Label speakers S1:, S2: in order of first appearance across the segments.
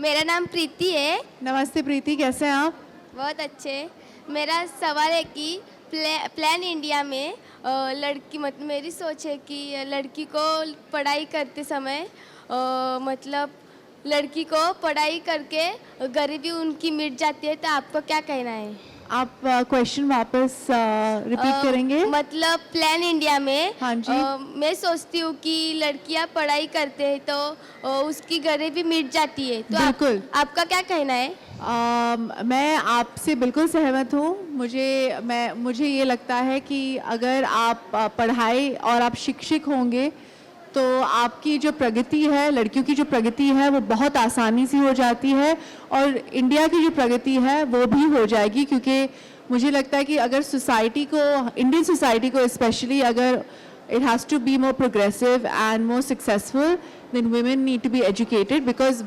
S1: मेरा नाम प्रीति है।
S2: नमस्ते प्रीति, कैसे हैं आप?
S1: बहुत अच्छे। मेरा सवाल है कि प्लान इंडिया में लड़की मतलब मेरी सोच है कि लड़की को पढ़ाई करते समय मतलब लड़की को पढ़ाई करके गरीबी उनकी मिट जाती है, तो आपको क्या कहना है?
S2: आप क्वेश्चन वापस रिपीट करेंगे?
S1: मतलब प्लान इंडिया में
S2: हाँ जी।
S1: मैं सोचती हूँ कि लड़कियाँ पढ़ाई करते हैं तो उसकी गरीबी मिट जाती है, तो
S2: बिल्कुल।
S1: आपका क्या कहना है?
S2: मैं आपसे बिल्कुल सहमत हूँ। मुझे ये लगता है कि अगर आप पढ़ाई और आप शिक्षित होंगे तो आपकी जो प्रगति है, लड़कियों की जो प्रगति है वो बहुत आसानी से हो जाती है और इंडिया की जो प्रगति है वो भी हो जाएगी, क्योंकि मुझे लगता है कि अगर सोसाइटी को, इंडियन सोसाइटी को स्पेशली, अगर it has to be more progressive and more successful, then women need to be educated because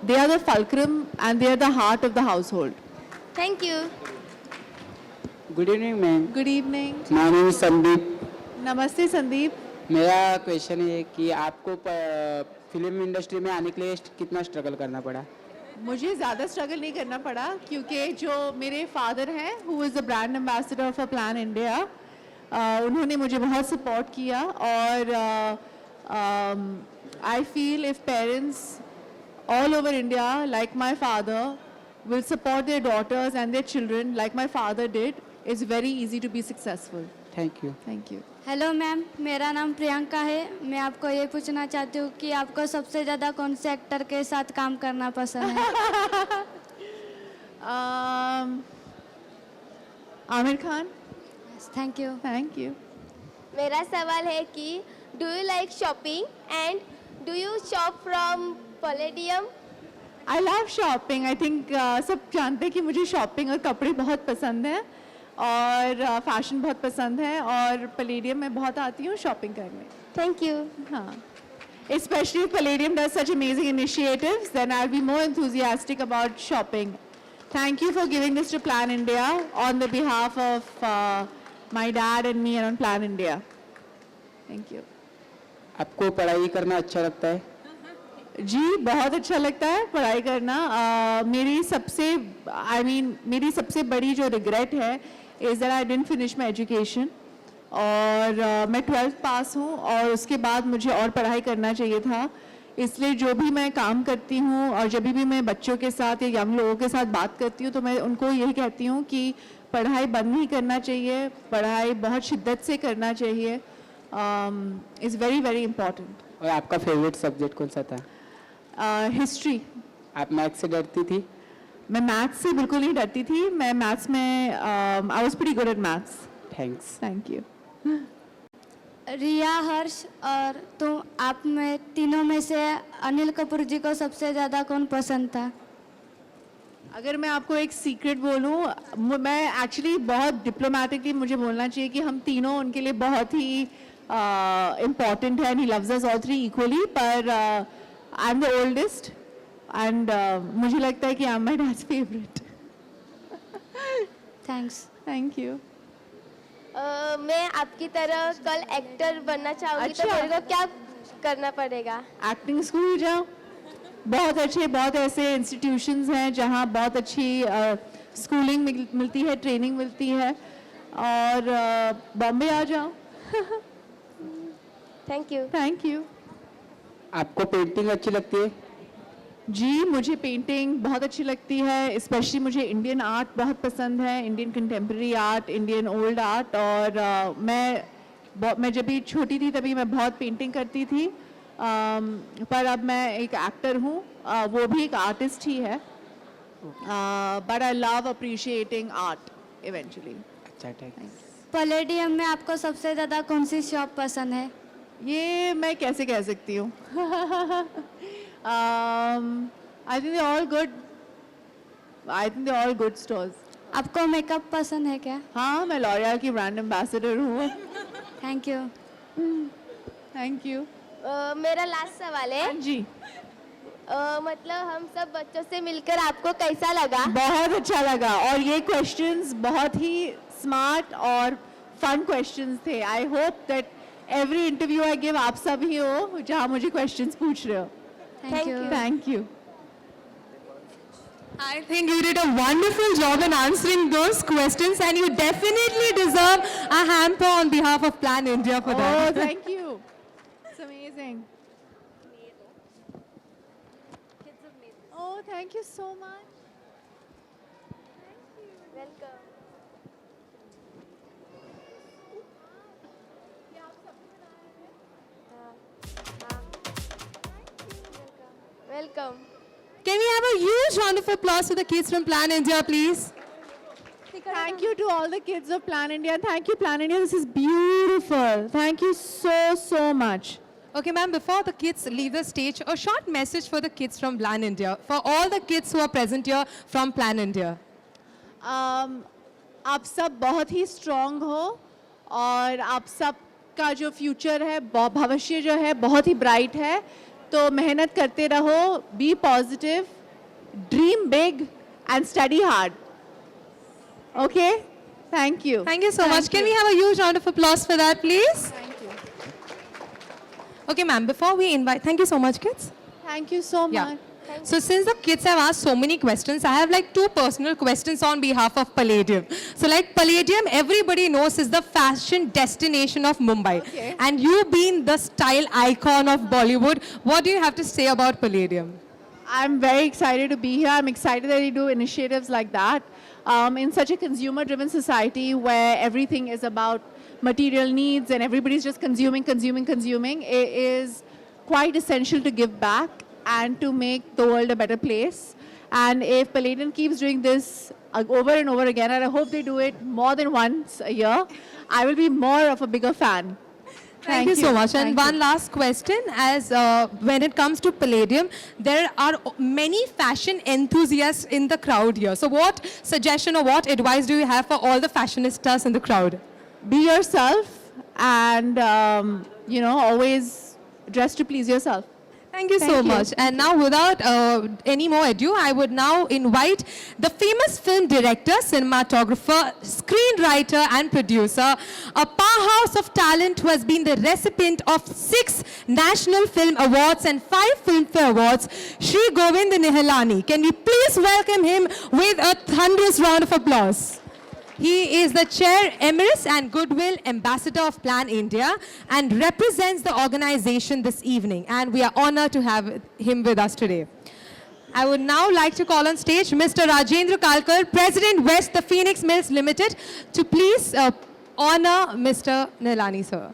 S2: they are the fulcrum and they are the heart of the household.
S1: Thank you.
S3: Good evening ma'am.
S2: Good evening.
S3: My name Sandeep.
S2: नमस्ते संदीप।
S3: मेरा question है कि आपको film industry में आने के लिए कितना स्ट्रगल करना पड़ा?
S2: मुझे ज़्यादा स्ट्रगल नहीं करना पड़ा, क्योंकि जो मेरे फादर हैं who is the brand ambassador for plan India, उन्होंने मुझे बहुत सपोर्ट किया और I feel if parents all over India like my father will support their daughters and their children like my father did, it's very easy to be successful.
S3: Thank you.
S2: Thank you.
S4: Hello ma'am, मेरा नाम प्रियंका है। मैं आपको ये पूछना चाहती हूँ कि आपको सबसे ज़्यादा कौन से एक्टर के साथ काम करना पसंद है?
S2: Aamir Khan.
S4: Thank you.
S2: Thank you.
S1: मेरा सवाल है कि do you like shopping and do you shop from palladium?
S2: I love shopping. I think सब जानते हैं कि मुझे शॉपिंग और कपड़े बहुत पसंद हैं और फैशन बहुत पसंद है और पैलेडियम में बहुत आती हूँ शॉपिंग करने।
S1: Thank you.
S2: हाँ, especially if Palladium does such amazing initiatives, then I'll be more enthusiastic about shopping. Thank you for giving this to Plan India on the behalf of my dad and me and on Plan India. Thank you.
S3: आपको पढ़ाई करना अच्छा लगता है?
S2: जी, बहुत अच्छा लगता है पढ़ाई करना। मेरी सबसे बड़ी जो रिग्रेट है is that I didn't finish my education, और मैं 12th पास हूँ और उसके बाद मुझे और पढ़ाई करना चाहिए था। इसलिए जो भी मैं काम करती हूँ और जब भी मैं बच्चों के साथ या यंग लोगों के साथ बात करती हूँ तो मैं उनको यही कहती हूँ कि पढ़ाई बंद नहीं करना चाहिए, पढ़ाई बहुत शिद्दत से करना चाहिए। Is very very important.
S3: और आपका फेवरेट सब्जेक्ट कौन सा था?
S2: हिस्ट्री।
S3: आप मैथ्स से डरती थी?
S2: मैं मैथ्स से बिल्कुल नहीं डरती थी। मैं मैथ्स में I was pretty good at maths.
S3: Thanks.
S2: Thank you.
S4: Riya, Harsh और तुम, आप में तीनों में से अनिल कपूर जी को सबसे ज़्यादा कौन पसंद था?
S2: अगर मैं आपको एक सीक्रेट बोलूँ, मैं एक्चुअली बहुत डिप्लोमेटिकली मुझे बोलना चाहिए कि हम तीनों उनके लिए बहुत ही इम्पॉर्टेंट है, and he loves us all three equally, पर I am the oldest and मुझे लगता है कि I am my dad's favourite.
S4: Thanks.
S2: Thank you.
S1: मैं आपकी तरह कल एक्टर बनना चाहूँगी।
S2: अच्छा।
S1: तो मेरे को क्या करना पड़ेगा?
S2: एक्टिंग स्कूल जाओ, बहुत ऐसे इंस्टीट्यूशंस हैं जहाँ बहुत अच्छी स्कूलिंग मिलती है, ट्रेनिंग मिलती है, और बॉम्बे आ जाओ।
S1: Thank you.
S2: Thank you.
S3: आपको पेंटिंग अच्छी लगती है?
S2: जी, मुझे पेंटिंग बहुत अच्छी लगती है। स्पेशली मुझे इंडियन आर्ट बहुत पसंद है, Indian contemporary art, Indian old art, और मैं जब भी छोटी थी तभी मैं बहुत पेंटिंग करती थी, पर अब मैं एक एक्टर हूँ, वो भी एक आर्टिस्ट ही है, but I love appreciating art eventually.
S3: अच्छा, थैंक्स।
S4: पैलेडियम में आपको सबसे ज़्यादा कौन सी शॉप पसंद है?
S2: ये मैं कैसे कह सकती हूँ? I think they're all good stores.
S4: आपको मेकअप पसंद है क्या?
S2: हाँ, मैं लॉरियल की ब्रांड एम्बेसडर हूँ।
S4: Thank you.
S2: Thank you.
S1: मेरा लास्ट सवाल है।
S2: जी।
S1: मतलब हम सब बच्चों से मिलकर आपको कैसा लगा?
S2: बहुत अच्छा लगा, और ये क्वेश्चंस बहुत ही स्मार्ट और फन क्वेश्चंस थे। I hope that every interview I give आप सब ही हो जहाँ मुझे क्वेश्चंस पूछ रहे हो।
S4: Thank you.
S2: Thank you.
S5: I think you did a wonderful job in answering those questions, and you definitely deserve a hamper on behalf of Plan India for
S2: Oh,
S5: that.
S2: thank you. It's amazing. Oh, thank you so much.
S1: Welcome. Welcome.
S5: Can we have a huge round of applause for the kids from Plan India, please?
S2: Thank you to all the kids of Plan India. Thank you, Plan India. This is beautiful. Thank you so, so much.
S5: Okay, ma'am, before the kids leave the stage, a short message for the kids from Plan India, for all the kids who are present here from Plan India.
S2: आप सब बहुत ही strong हो और आप सब का जो future है भविष्य जो है बहुत ही ब्राइट है तो मेहनत करते रहो be positive dream big and study hard okay thank you
S5: Thank you so much. Can we have a huge round of applause for that, please?
S2: Thank you.
S5: Okay, ma'am, before we invite, thank you so much, kids.
S2: Thank you so
S5: Yeah.
S2: much.
S5: So since the kids have asked so many questions, I have like 2 personal questions on behalf of Palladium. So like Palladium, everybody knows is the fashion destination of Mumbai.
S2: Okay.
S5: And you being the style icon of Bollywood, what do you have to say about Palladium?
S2: I'm very excited to be here. I'm excited that you do initiatives like that. In such a consumer-driven society where everything is about material needs and everybody's just consuming, it is quite essential to give back and to make the world a better place. And if Palladium keeps doing this over and over again, and I hope they do it more than once a year, I will be more of a bigger fan.
S5: Thank you so much. And
S2: Thank you.
S5: one last question, as when it comes to Palladium, there are many fashion enthusiasts in the crowd here. So what suggestion or what advice do you have for all the fashionistas in the crowd?
S2: Be yourself and, always dress to please yourself.
S5: Thank you so
S2: Thank you.
S5: much. And now, without any more ado, I would now invite the famous film director, cinematographer, screenwriter, and producer, a powerhouse of talent who has been the recipient of 6 National Film Awards and 5 Filmfare Awards, Shri Govind Nihalani. Can we please welcome him with a thunderous round of applause? He is the Chair Emeritus and Goodwill Ambassador of Plan India and represents the organization this evening. And we are honored to have him with us today. I would now like to call on stage Mr. Rajendra Kalkar, President West, the Phoenix Mills Limited, to please honor Mr. Nilani, sir.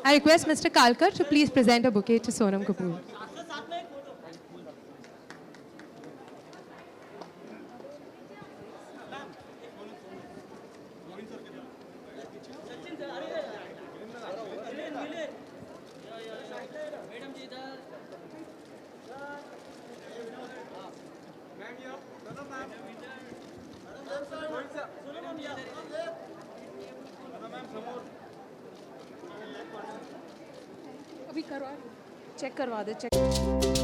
S5: I request Mr. Kalkar to please present a bouquet to Sonam Kapoor.
S6: Check करवा दे check